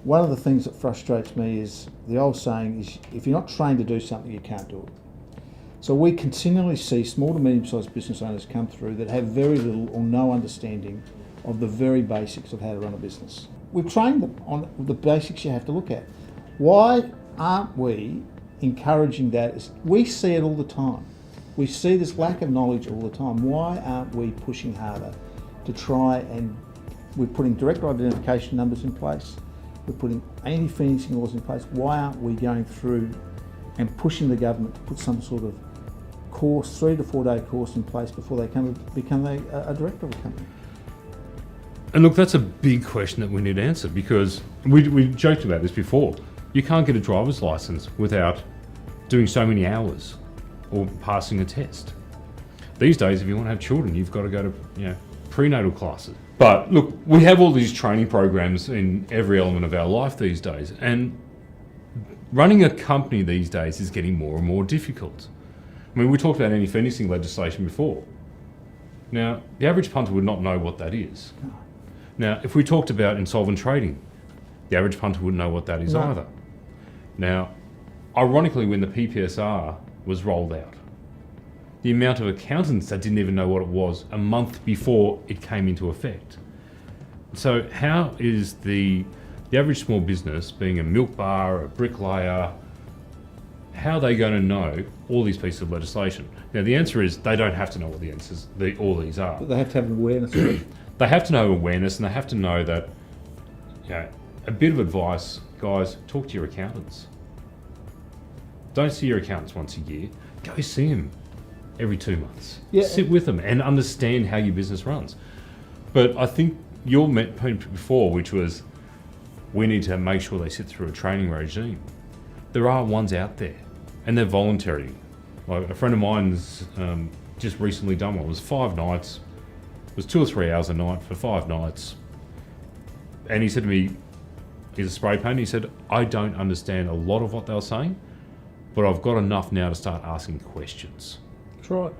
one of the things that frustrates me is the old saying is, if you're not trained to do something, you can't do it. So we continually see small to medium-sized business owners come through that have very little or no understanding of the very basics of how to run a business. We've trained them on the basics you have to look at. Why aren't we encouraging that? We see it all the time. We see this lack of knowledge all the time. Why aren't we pushing harder to try and we're putting direct identification numbers in place, we're putting anti-financing laws in place. Why aren't we going through and pushing the government to put some sort of course, 3 to 4 day course in place before they become a director of a company? And look, that's a big question that we need to answer, because we joked about this before. You can't get a driver's license without doing so many hours or passing a test. These days, if you want to have children, you've got to go to prenatal classes. But look, we have all these training programs in every element of our life these days, and running a company these days is getting more and more difficult. I mean, we talked about anti-financing legislation before. Now, the average punter would not know what that is. Now, if we talked about insolvent trading, the average punter wouldn't know what that is either. Now, ironically, when the PPSR was rolled out, the amount of accountants that didn't even know what it was a month before it came into effect. So how is the average small business, being a milk bar, a bricklayer, how are they going to know all these pieces of legislation? Now, the answer is they don't have to know what the answers, all these are. But they have to have an awareness of it. They have to know awareness, and they have to know that, a bit of advice, guys, talk to your accountants. Don't see your accountants once a year. Go see them every 2 months. Yeah. Sit with them and understand how your business runs. But I think your point before, which was we need to make sure they sit through a training regime. There are ones out there, and they're voluntary. Like a friend of mine's just recently done one. It was 5 nights. It was 2 or 3 hours a night for 5 nights. And he said to me, he's a spray painter, he said, I don't understand a lot of what they were saying, but I've got enough now to start asking questions. That's right.